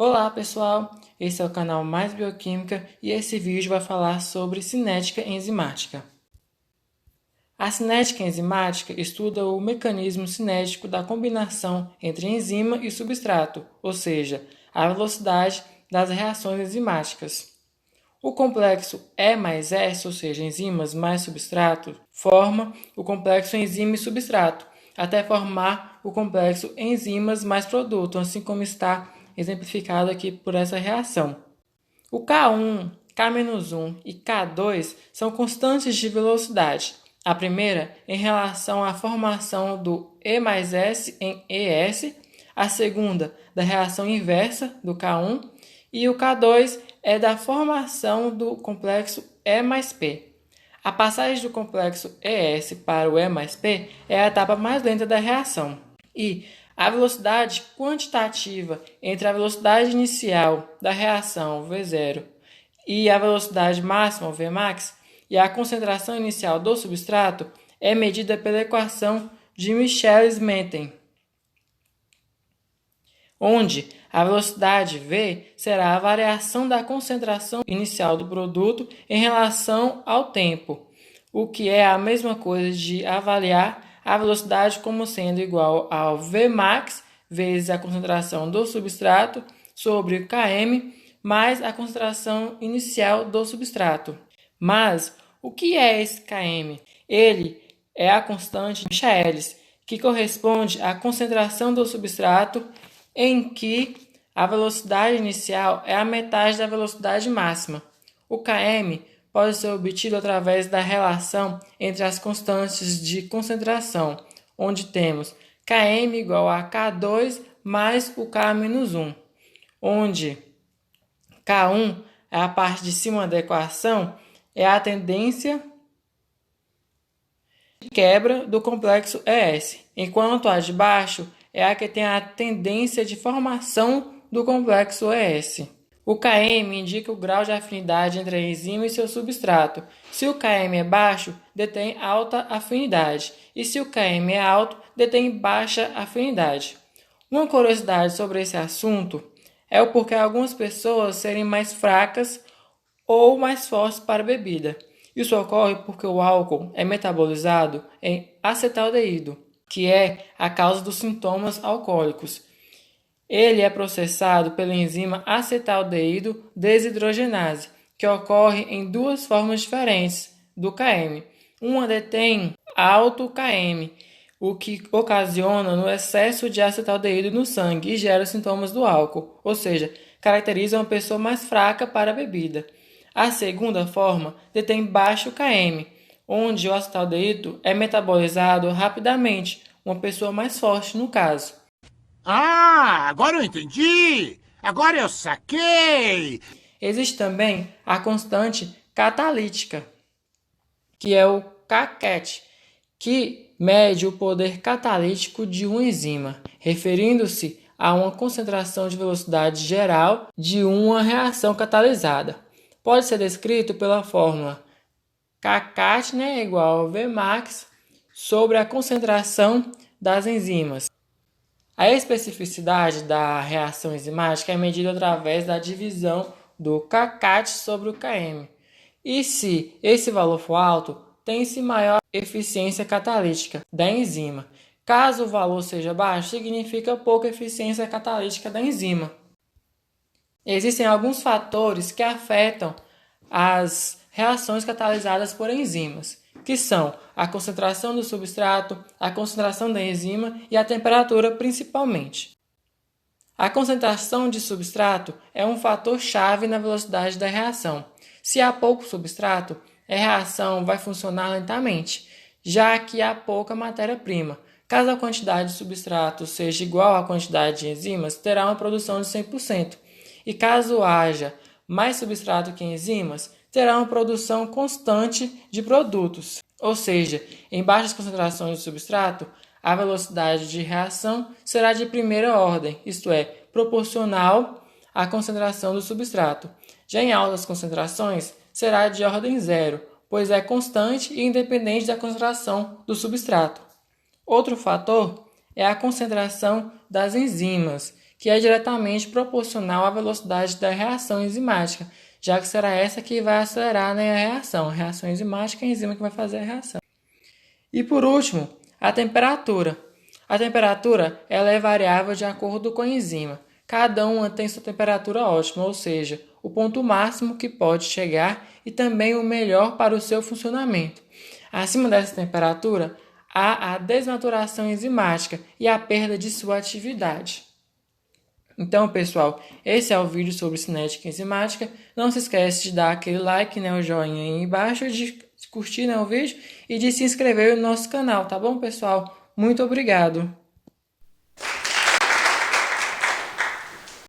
Olá pessoal, esse é o canal Mais Bioquímica e esse vídeo vai falar sobre cinética enzimática. A cinética enzimática estuda o mecanismo cinético da combinação entre enzima e substrato, ou seja, a velocidade das reações enzimáticas. O complexo E mais S, ou seja, enzimas mais substrato, forma o complexo enzima e substrato, até formar o complexo enzimas mais produto, assim como está exemplificado aqui por essa reação. O K1, K-1 e K2 são constantes de velocidade. A primeira em relação à formação do E mais S em ES, a segunda da reação inversa do K1 e o K2 é da formação do complexo E mais P. A passagem do complexo ES para o E mais P é a etapa mais lenta da reação. E a velocidade quantitativa entre a velocidade inicial da reação V0 e a velocidade máxima Vmax e a concentração inicial do substrato é medida pela equação de Michels-Menten, onde a velocidade V será a variação da concentração inicial do produto em relação ao tempo, o que é a mesma coisa de avaliar a velocidade como sendo igual ao Vmax vezes a concentração do substrato sobre o Km mais a concentração inicial do substrato. Mas o que é esse Km? Ele é a constante de Michaelis, que corresponde à concentração do substrato em que a velocidade inicial é a metade da velocidade máxima. O Km pode ser obtido através da relação entre as constantes de concentração, onde temos Km igual a K2 mais o K-1, onde K1 é a parte de cima da equação, é a tendência de quebra do complexo ES, enquanto a de baixo é a que tem a tendência de formação do complexo ES. O Km indica o grau de afinidade entre a enzima e seu substrato. Se o Km é baixo, detém alta afinidade, e se o Km é alto, detém baixa afinidade. Uma curiosidade sobre esse assunto é o porquê algumas pessoas serem mais fracas ou mais fortes para a bebida. Isso ocorre porque o álcool é metabolizado em acetaldeído, que é a causa dos sintomas alcoólicos. Ele é processado pela enzima acetaldeído desidrogenase, que ocorre em duas formas diferentes do Km. Uma detém alto Km, o que ocasiona no excesso de acetaldeído no sangue e gera sintomas do álcool, ou seja, caracteriza uma pessoa mais fraca para a bebida. A segunda forma detém baixo Km, onde o acetaldeído é metabolizado rapidamente, uma pessoa mais forte no caso. Ah, agora eu entendi! Agora eu saquei! Existe também a constante catalítica, que é o kcat, que mede o poder catalítico de uma enzima, referindo-se a uma concentração de velocidade geral de uma reação catalisada. Pode ser descrito pela fórmula kcat, igual a Vmax sobre a concentração das enzimas. A especificidade da reação enzimática é medida através da divisão do kcat sobre o Km. E se esse valor for alto, tem-se maior eficiência catalítica da enzima. Caso o valor seja baixo, significa pouca eficiência catalítica da enzima. Existem alguns fatores que afetam as reações catalisadas por enzimas, que são a concentração do substrato, a concentração da enzima e a temperatura principalmente. A concentração de substrato é um fator-chave na velocidade da reação. Se há pouco substrato, a reação vai funcionar lentamente, já que há pouca matéria-prima. Caso a quantidade de substrato seja igual à quantidade de enzimas, terá uma produção de 100%. E caso haja mais substrato que enzimas, terá uma produção constante de produtos. Ou seja, em baixas concentrações de substrato, a velocidade de reação será de primeira ordem, isto é, proporcional à concentração do substrato. Já em altas concentrações, será de ordem zero, pois é constante e independente da concentração do substrato. Outro fator é a concentração das enzimas, que é diretamente proporcional à velocidade da reação enzimática, já que será essa que vai acelerar, né, a reação enzimática é a enzima que vai fazer a reação. E por último, a temperatura. A temperatura ela é variável de acordo com a enzima. Cada uma tem sua temperatura ótima, ou seja, o ponto máximo que pode chegar e também o melhor para o seu funcionamento. Acima dessa temperatura, há a desnaturação enzimática e a perda de sua atividade. Então, pessoal, esse é o vídeo sobre cinética enzimática. Não se esquece de dar aquele like, né, o joinha aí embaixo, de curtir, né, o vídeo e de se inscrever no nosso canal, tá bom, pessoal? Muito obrigado!